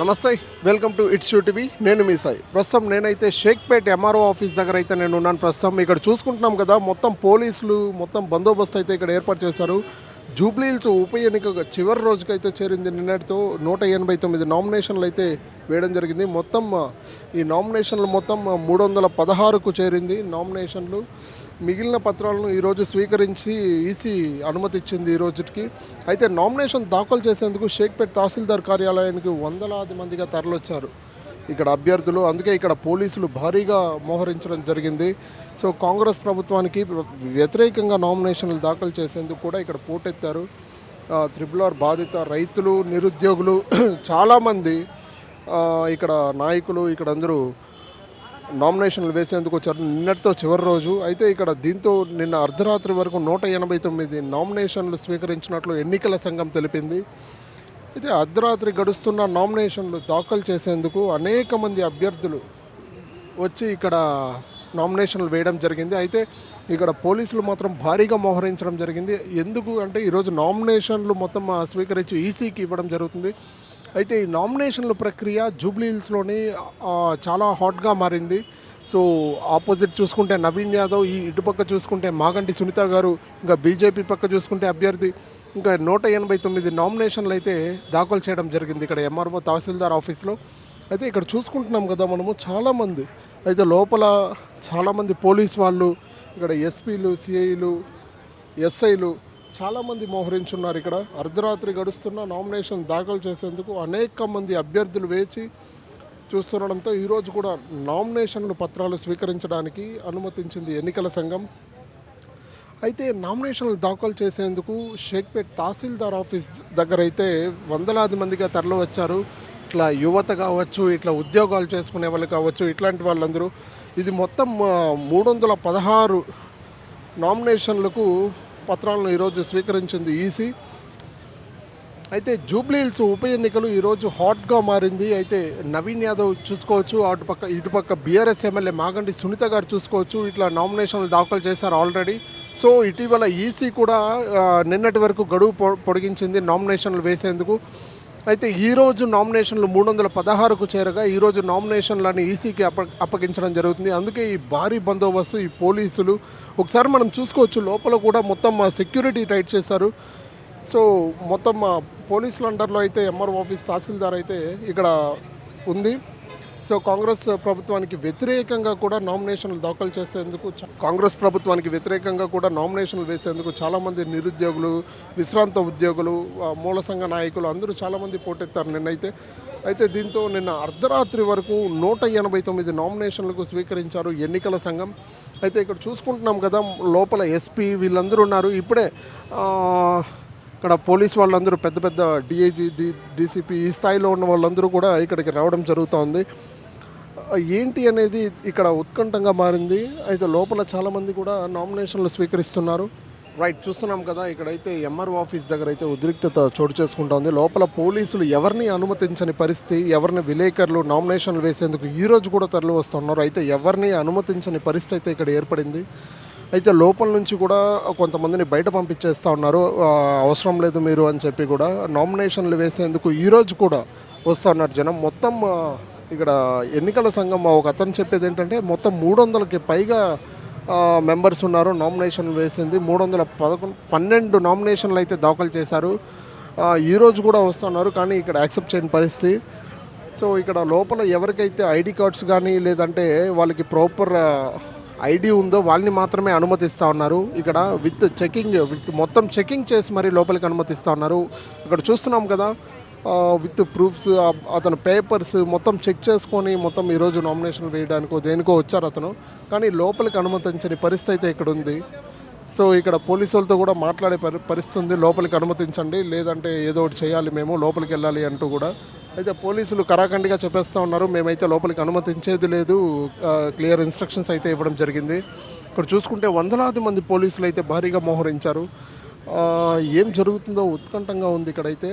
నమస్తే, welcome to it's you TV. నేను మీ సాయి. ప్రస్తుతం నేనైతే షేక్పేట్ ఎంఆర్ఓ ఆఫీస్ దగ్గర అయితే నేను ఉన్నాను. ప్రస్తుతం ఇక్కడ చూసుకుంటున్నాం కదా, మొత్తం పోలీసులు మొత్తం బందోబస్తు అయితే ఇక్కడ ఏర్పాటు చేశారు. జూబ్లీహిల్స్ ఉప ఎన్నిక చివరి రోజుకైతే చేరింది. నిన్నటితో 189 నామినేషన్లు అయితే వేయడం జరిగింది. మొత్తం ఈ నామినేషన్లు మొత్తం 316కు చేరింది నామినేషన్లు. మిగిలిన పత్రాలను ఈరోజు స్వీకరించి ఈసీ అనుమతి ఇచ్చింది ఈ రోజుకి. అయితే నామినేషన్ దాఖలు చేసేందుకు షేక్పేట్ తహసీల్దార్ కార్యాలయానికి వందలాది మందిగా తరలొచ్చారు ఇక్కడ అభ్యర్థులు. అందుకే ఇక్కడ పోలీసులు భారీగా మోహరించడం జరిగింది. సో కాంగ్రెస్ ప్రభుత్వానికి వ్యతిరేకంగా నామినేషన్లు దాఖలు చేసేందుకు కూడా ఇక్కడ పోటెత్తారు. RRR బాధిత రైతులు, నిరుద్యోగులు చాలామంది ఇక్కడ నాయకులు ఇక్కడ అందరూ నామినేషన్లు వేసేందుకు వచ్చారు. నిన్నటితో చివరి రోజు. అయితే ఇక్కడ దీంతో నిన్న అర్ధరాత్రి వరకు 189 నామినేషన్లు స్వీకరించినట్లు ఎన్నికల సంఘం తెలిపింది. అయితే అర్ధరాత్రి గడుస్తున్న నామినేషన్లు దాఖలు చేసేందుకు అనేక మంది అభ్యర్థులు వచ్చి ఇక్కడ నామినేషన్లు వేయడం జరిగింది. అయితే ఇక్కడ పోలీసులు మాత్రం భారీగా మోహరించడం జరిగింది. ఎందుకు అంటే ఈరోజు నామినేషన్లు మొత్తం స్వీకరించి ఈసీకి ఇవ్వడం జరుగుతుంది. అయితే ఈ నామినేషన్ల ప్రక్రియ జూబ్లీహిల్స్లోని చాలా హాట్గా మారింది. సో ఆపోజిట్ చూసుకుంటే నవీన్ యాదవ్, ఈ ఇటుపక్క చూసుకుంటే మాగంటి సునీత గారు, ఇంకా బీజేపీ పక్క చూసుకుంటే అభ్యర్థి, ఇంకా 189 నామినేషన్లు అయితే దాఖలు చేయడం జరిగింది ఇక్కడ ఎంఆర్ఓ తహసీల్దార్ ఆఫీస్లో. అయితే ఇక్కడ చూసుకుంటున్నాం కదా మనము, చాలామంది అయితే లోపల చాలామంది పోలీస్ వాళ్ళు, ఇక్కడ ఎస్పీలు, సిఐలు, ఎస్ఐలు చాలామంది మోహరించున్నారు. ఇక్కడ అర్ధరాత్రి గడుస్తున్న నామినేషన్ దాఖలు చేసేందుకు అనేక మంది అభ్యర్థులు వేచి చూస్తుండడంతో ఈరోజు కూడా నామినేషన్లు పత్రాలు స్వీకరించడానికి అనుమతించింది ఎన్నికల సంఘం. అయితే నామినేషన్లు దాఖలు చేసేందుకు షేక్పేట్ తహసీల్దార్ ఆఫీస్ దగ్గర అయితే వందలాది మందిగా తరలి వచ్చారు. ఇట్లా యువత కావచ్చు, ఇట్లా ఉద్యోగాలు చేసుకునే వాళ్ళు కావచ్చు, ఇట్లాంటి వాళ్ళందరూ. ఇది మొత్తం 316 నామినేషన్లకు పత్రాలను ఈరోజు స్వీకరించింది ఈసీ. అయితే జూబ్లీహిల్స్ ఉప ఎన్నికలు ఈరోజు హాట్గా మారింది. అయితే నవీన్ యాదవ్ చూసుకోవచ్చు, ఇటుపక్క బీఆర్ఎస్ ఎమ్మెల్యే మాగంటి సునీత గారు చూసుకోవచ్చు, ఇట్లా నామినేషన్లు దాఖలు చేశారు ఆల్రెడీ. సో ఇటీవల ఈసీ కూడా నిన్నటి వరకు గడువు పొడిగించింది నామినేషన్లు వేసేందుకు. అయితే ఈరోజు నామినేషన్లు 316కు చేరగా ఈరోజు నామినేషన్లని ఈసీకి అప్పగించడం జరుగుతుంది. అందుకే ఈ భారీ బందోబస్తు, ఈ పోలీసులు ఒకసారి మనం చూసుకోవచ్చు. లోపల కూడా మొత్తం సెక్యూరిటీ టైట్ చేశారు. సో మొత్తం పోలీసుల అండర్లో అయితే ఎంఆర్ఓ ఆఫీస్ తహసీల్దార్ అయితే ఇక్కడ ఉంది. సో కాంగ్రెస్ ప్రభుత్వానికి వ్యతిరేకంగా కూడా నామినేషన్లు దాఖలు చేసేందుకు, కాంగ్రెస్ ప్రభుత్వానికి వ్యతిరేకంగా కూడా నామినేషన్లు వేసేందుకు చాలామంది నిరుద్యోగులు, విశ్రాంత ఉద్యోగులు, మూల సంఘ నాయకులు అందరూ చాలామంది పోటెత్తారు నిన్నైతే. అయితే దీంతో నిన్న అర్ధరాత్రి వరకు 189 నామినేషన్లకు స్వీకరించారు ఎన్నికల సంఘం. అయితే ఇక్కడ చూసుకుంటున్నాం కదా, లోపల ఎస్పీ వీళ్ళందరూ ఉన్నారు. ఇప్పుడే ఇక్కడ పోలీస్ వాళ్ళందరూ పెద్ద పెద్ద డిఐజీ, డీసీపీ ఈ స్థాయిలో ఉన్న వాళ్ళందరూ కూడా ఇక్కడికి రావడం జరుగుతోంది. ఏంటి అనేది ఇక్కడ ఉత్కంఠంగా మారింది. అయితే లోపల చాలామంది కూడా నామినేషన్లు స్వీకరిస్తున్నారు. రైట్, చూస్తున్నాం కదా, ఇక్కడైతే ఎంఆర్ఓ ఆఫీస్ దగ్గర అయితే ఉద్రిక్తత చోటు చేసుకుంటోంది. లోపల పోలీసులు ఎవరిని అనుమతించని పరిస్థితి, ఎవరిని విలేకరులు నామినేషన్లు వేసేందుకు ఈరోజు కూడా తరలి వస్తున్నారు. అయితే ఎవరిని అనుమతించని పరిస్థితి అయితే ఇక్కడ ఏర్పడింది. అయితే లోపల నుంచి కూడా కొంతమందిని బయట పంపించేస్తూ ఉన్నారు. అవసరం లేదు మీరు అని చెప్పి కూడా నామినేషన్లు వేసేందుకు ఈరోజు కూడా వస్తూ ఉన్నారు జనం. మొత్తం ఇక్కడ ఎన్నికల సంఘం ఒక అతను చెప్పేది ఏంటంటే, మొత్తం 300కి పైగా మెంబర్స్ ఉన్నారు నామినేషన్లు వేసింది. 312 నామినేషన్లు అయితే దాఖలు చేశారు. ఈరోజు కూడా వస్తున్నారు, కానీ ఇక్కడ యాక్సెప్ట్ చేయని పరిస్థితి. సో ఇక్కడ లోపల ఎవరికైతే ఐడి కార్డ్స్ కానీ లేదంటే వాళ్ళకి ప్రాపర్ ఐడి ఉందో వాళ్ళని మాత్రమే అనుమతిస్తూ ఉన్నారు. ఇక్కడ విత్ మొత్తం చెకింగ్ చేసి మరీ లోపలికి అనుమతిస్తూ ఉన్నారు. ఇక్కడ చూస్తున్నాం కదా, విత్ ప్రూఫ్స్, అతను పేపర్స్ మొత్తం చెక్ చేసుకొని మొత్తం ఈరోజు నామినేషన్ వేయడానికో దేనికో వచ్చారు అతను. కానీ లోపలికి అనుమతించని పరిస్థితి అయితే ఇక్కడ ఉంది. సో ఇక్కడ పోలీసులతో కూడా మాట్లాడే పరిస్థితి ఉంది, లోపలికి అనుమతించండి లేదంటే ఏదో ఒకటి చేయాలి, మేము లోపలికి వెళ్ళాలి అంటూ కూడా. అయితే పోలీసులు కరాఖండిగా చెప్పేస్తూ ఉన్నారు, మేమైతే లోపలికి అనుమతించేది లేదు, క్లియర్ ఇన్స్ట్రక్షన్స్ అయితే ఇవ్వడం జరిగింది. ఇక్కడ చూసుకుంటే వందలాది మంది పోలీసులు అయితే భారీగా మోహరించారు. ఏం జరుగుతుందో ఉత్కంఠంగా ఉంది ఇక్కడైతే.